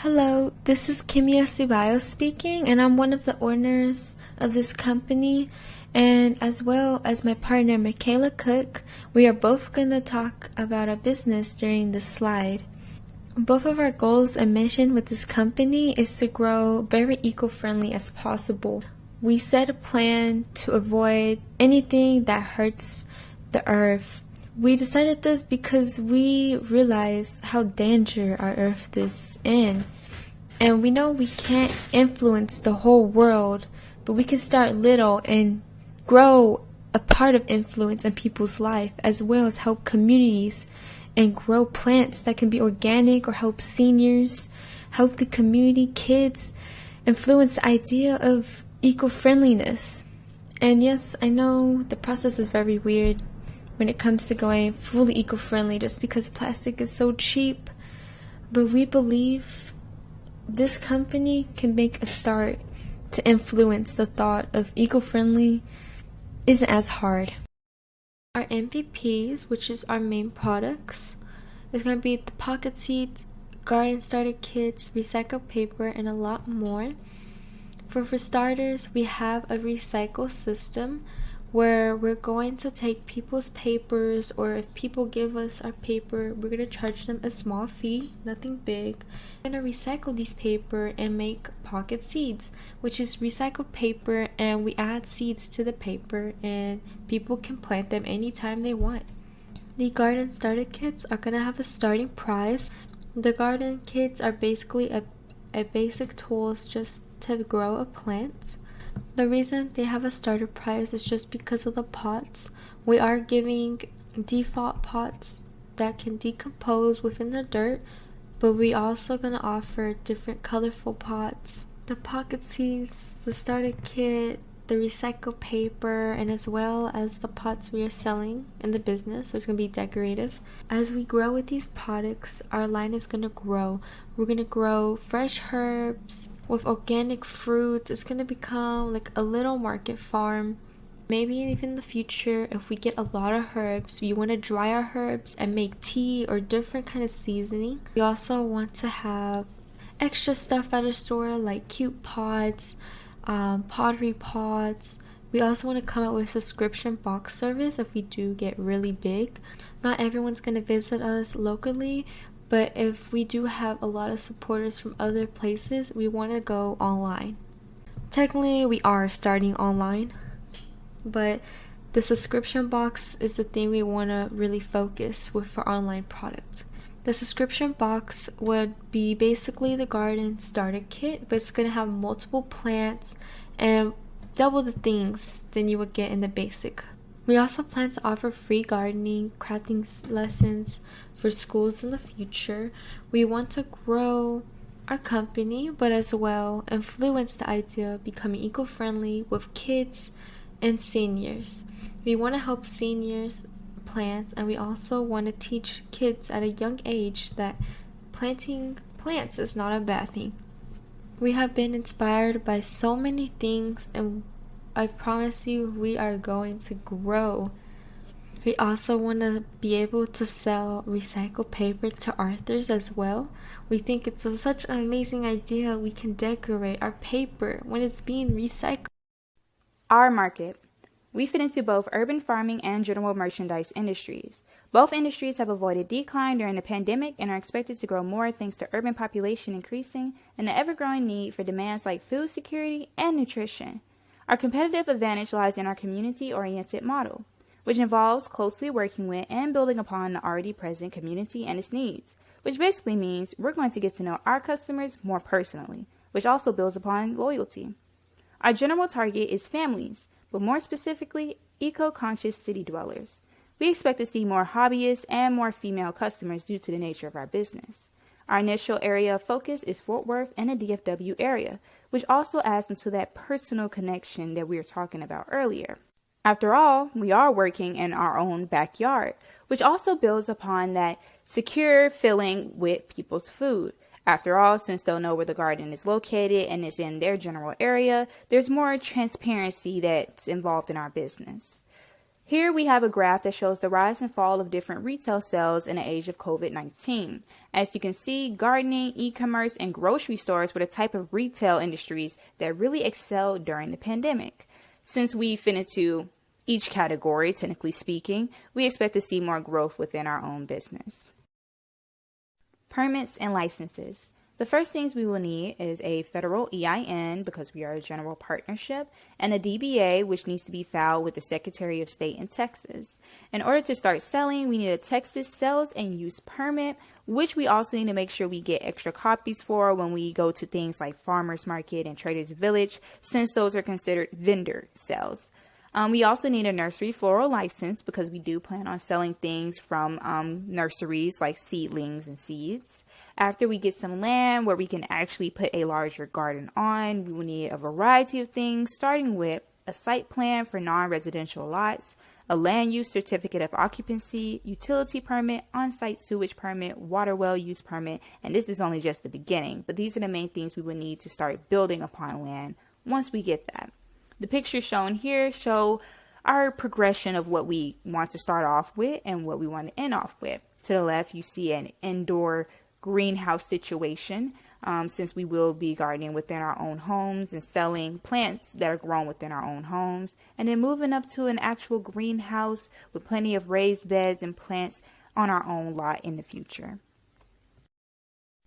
Hello, this is Kimiya Ceballos speaking, and I'm one of the owners of this company, and as well as my partner MeKayla Cook. We are both going to talk about our business during this slide. Both of our goals and mission with this company is to grow very eco-friendly as possible. We set a plan to avoid anything that hurts the earth. We decided this because we realize how dangerous our earth is in. And we know we can't influence the whole world, but we can start little and grow a part of influence in people's life, as well as help communities and grow plants that can be organic or help seniors, help the community, kids, influence the idea of eco-friendliness. And yes, I know the process is very weird when it comes to going fully eco-friendly just because plastic is so cheap, but we believe this company can make a start to influence the thought of eco-friendly isn't as hard. Our MVPs, which is our main products, is going to be the pocket seeds, garden starter kits, recycled paper, and a lot more. For starters, we have a recycle system where we're going to take people's papers, or if people give us our paper, we're going to charge them a small fee, nothing big. We're going to recycle these paper and make pocket seeds, which is recycled paper, and we add seeds to the paper and people can plant them anytime they want. The garden starter kits are going to have a starting price. The garden kits are basically a basic tools just to grow a plant. The reason they have a starter price is just because of the pots. We are giving default pots that can decompose within the dirt, but we also going to offer different colorful pots. The pocket seeds, the starter kit, the recycled paper, and as well as the pots we are selling in the business, so it's going to be decorative. As we grow with these products, our line is going to grow. We're going to grow fresh herbs with organic fruits. It's going to become like a little market farm. Maybe even in the future, if we get a lot of herbs, we want to dry our herbs and make tea or different kind of seasoning. We also want to have extra stuff at our store like cute pods, pottery pots. We also want to come up with a subscription box service if we do get really big. Not everyone's going to visit us locally, but if we do have a lot of supporters from other places, we want to go online. Technically, we are starting online, but the subscription box is the thing we want to really focus with our online product. The subscription box would be basically the garden starter kit, but it's going to have multiple plants and double the things than you would get in the basic. We also plan to offer free gardening, crafting lessons for schools in the future. We want to grow our company, but as well influence the idea of becoming eco-friendly with kids and seniors. We want to help seniors plants, and we also want to teach kids at a young age that planting plants is not a bad thing. We have been inspired by so many things, and I promise you we are going to grow. We also want to be able to sell recycled paper to authors as well. We think it's such an amazing idea. We can decorate our paper when it's being recycled. Our market. We fit into both urban farming and general merchandise industries. Both industries have avoided decline during the pandemic and are expected to grow more thanks to urban population increasing and the ever-growing need for demands like food security and nutrition. Our competitive advantage lies in our community-oriented model, which involves closely working with and building upon the already present community and its needs, which basically means we're going to get to know our customers more personally, which also builds upon loyalty. Our general target is families, but more specifically, eco-conscious city dwellers. We expect to see more hobbyists and more female customers due to the nature of our business. Our initial area of focus is Fort Worth and the DFW area, which also adds into that personal connection that we were talking about earlier. After all, we are working in our own backyard, which also builds upon that secure feeling with people's food. After all, since they'll know where the garden is located and it's in their general area, there's more transparency that's involved in our business. Here we have a graph that shows the rise and fall of different retail sales in the age of COVID-19. As you can see, gardening, e-commerce, and grocery stores were the type of retail industries that really excelled during the pandemic. Since we fit into each category, technically speaking, we expect to see more growth within our own business. Permits and licenses. The first things we will need is a federal EIN because we are a general partnership, and a DBA, which needs to be filed with the Secretary of State in Texas. In order to start selling, we need a Texas sales and use permit, which we also need to make sure we get extra copies for when we go to things like Farmers Market and Traders Village, since those are considered vendor sales. We also need a nursery floral license because we do plan on selling things from nurseries like seedlings and seeds. After we get some land where we can actually put a larger garden on, we will need a variety of things, starting with a site plan for non-residential lots, a land use certificate of occupancy, utility permit, on-site sewage permit, water well use permit, and this is only just the beginning, but these are the main things we will need to start building upon land once we get that. The pictures shown here show our progression of what we want to start off with and what we want to end off with. To the left, you see an indoor greenhouse situation, since we will be gardening within our own homes and selling plants that are grown within our own homes. And then moving up to an actual greenhouse with plenty of raised beds and plants on our own lot in the future.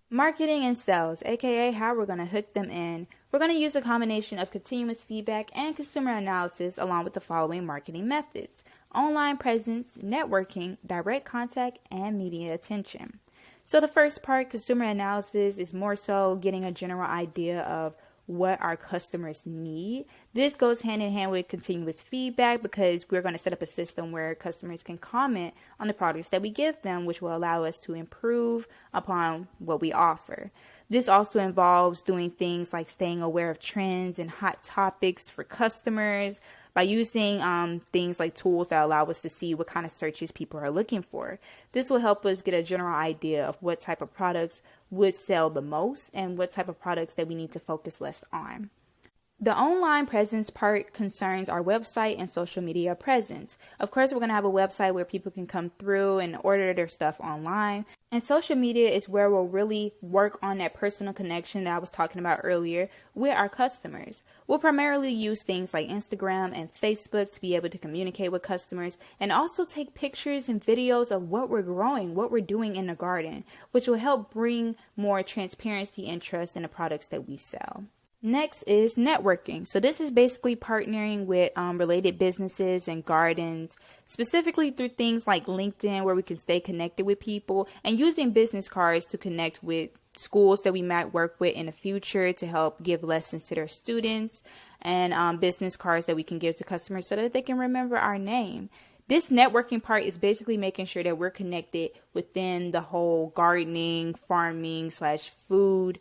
Marketing and sales, aka how we're going to hook them in. We're going to use a combination of continuous feedback and consumer analysis along with the following marketing methods: online presence, networking, direct contact, and media attention. So the first part, consumer analysis, is more so getting a general idea of what our customers need. This goes hand in hand with continuous feedback because we're going to set up a system where customers can comment on the products that we give them, which will allow us to improve upon what we offer. This also involves doing things like staying aware of trends and hot topics for customers by using things like tools that allow us to see what kind of searches people are looking for. This will help us get a general idea of what type of products would sell the most and what type of products that we need to focus less on. The online presence part concerns our website and social media presence. Of course, we're going to have a website where people can come through and order their stuff online. And social media is where we'll really work on that personal connection that I was talking about earlier with our customers. We'll primarily use things like Instagram and Facebook to be able to communicate with customers and also take pictures and videos of what we're growing, what we're doing in the garden, which will help bring more transparency and trust in the products that we sell. Next is networking. So this is basically partnering with related businesses and gardens, specifically through things like LinkedIn, where we can stay connected with people, and using business cards to connect with schools that we might work with in the future to help give lessons to their students, and business cards that we can give to customers so that they can remember our name. This networking part is basically making sure that we're connected within the whole gardening, farming / food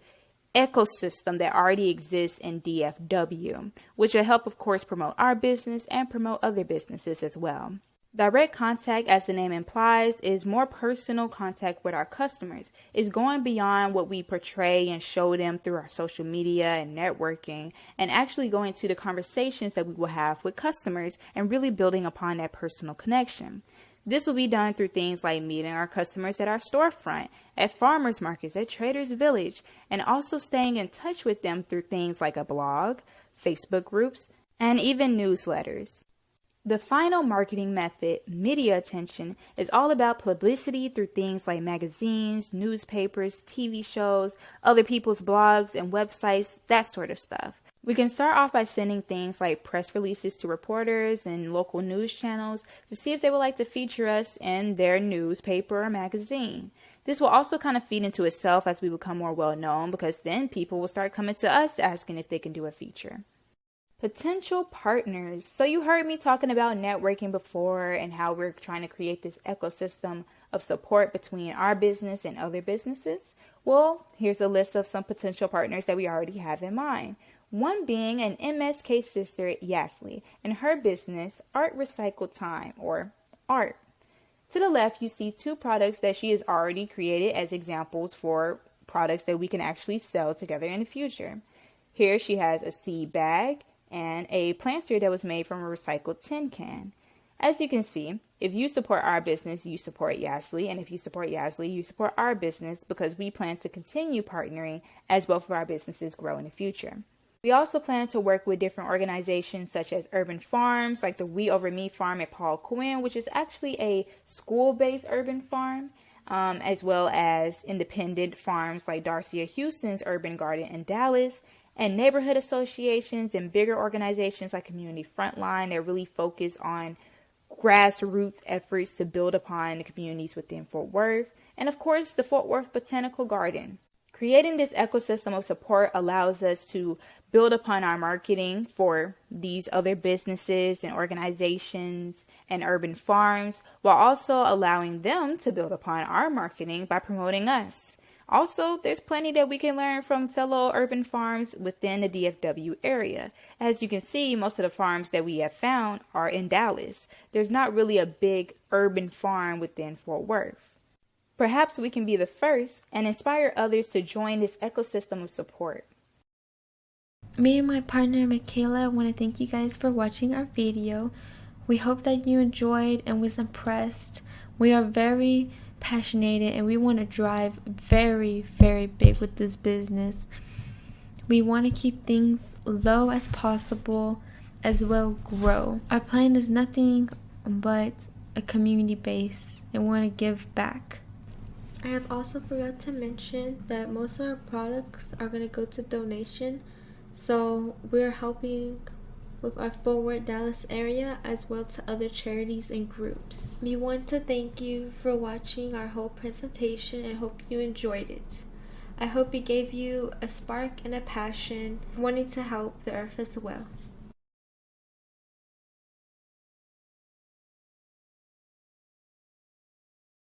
ecosystem that already exists in DFW, which will help, of course, promote our business and promote other businesses as well. Direct contact, as the name implies, is more personal contact with our customers. It's going beyond what we portray and show them through our social media and networking, and actually going to the conversations that we will have with customers and really building upon that personal connection. This will be done through things like meeting our customers at our storefront, at farmers markets, at Traders Village, and also staying in touch with them through things like a blog, Facebook groups, and even newsletters. The final marketing method, media attention, is all about publicity through things like magazines, newspapers, TV shows, other people's blogs and websites, that sort of stuff. We can start off by sending things like press releases to reporters and local news channels to see if they would like to feature us in their newspaper or magazine. This will also kind of feed into itself as we become more well known, because then people will start coming to us asking if they can do a feature. Potential partners. So you heard me talking about networking before and how we're trying to create this ecosystem of support between our business and other businesses. Well, here's a list of some potential partners that we already have in mind. One being an MSK sister, Yasley, and her business, Art Recycled Time, or ART. To the left, you see two products that she has already created as examples for products that we can actually sell together in the future. Here she has a seed bag and a planter that was made from a recycled tin can. As you can see, if you support our business, you support Yasli, and if you support Yasli, you support our business, because we plan to continue partnering as both of our businesses grow in the future. We also plan to work with different organizations such as urban farms, like the We Over Me farm at Paul Quinn, which is actually a school-based urban farm, as well as independent farms like Darcia Houston's Urban Garden in Dallas, and neighborhood associations and bigger organizations like Community Frontline that really focus on grassroots efforts to build upon the communities within Fort Worth, and of course the Fort Worth Botanical Garden. Creating this ecosystem of support allows us to build upon our marketing for these other businesses and organizations and urban farms, while also allowing them to build upon our marketing by promoting us. Also, there's plenty that we can learn from fellow urban farms within the DFW area. As you can see, most of the farms that we have found are in Dallas. There's not really a big urban farm within Fort Worth. Perhaps we can be the first and inspire others to join this ecosystem of support. Me and my partner MeKayla want to thank you guys for watching our video. We hope that you enjoyed and was impressed. We are very passionate and we want to drive very, very big with this business. We want to keep things low as possible, as well grow. Our plan is nothing but a community base and want to give back. I have also forgot to mention that most of our products are going to go to donation, so we're helping with our Fort Worth, Dallas area, as well to other charities and groups. We want to thank you for watching our whole presentation and hope you enjoyed it. I hope it gave you a spark and a passion wanting to help the earth as well.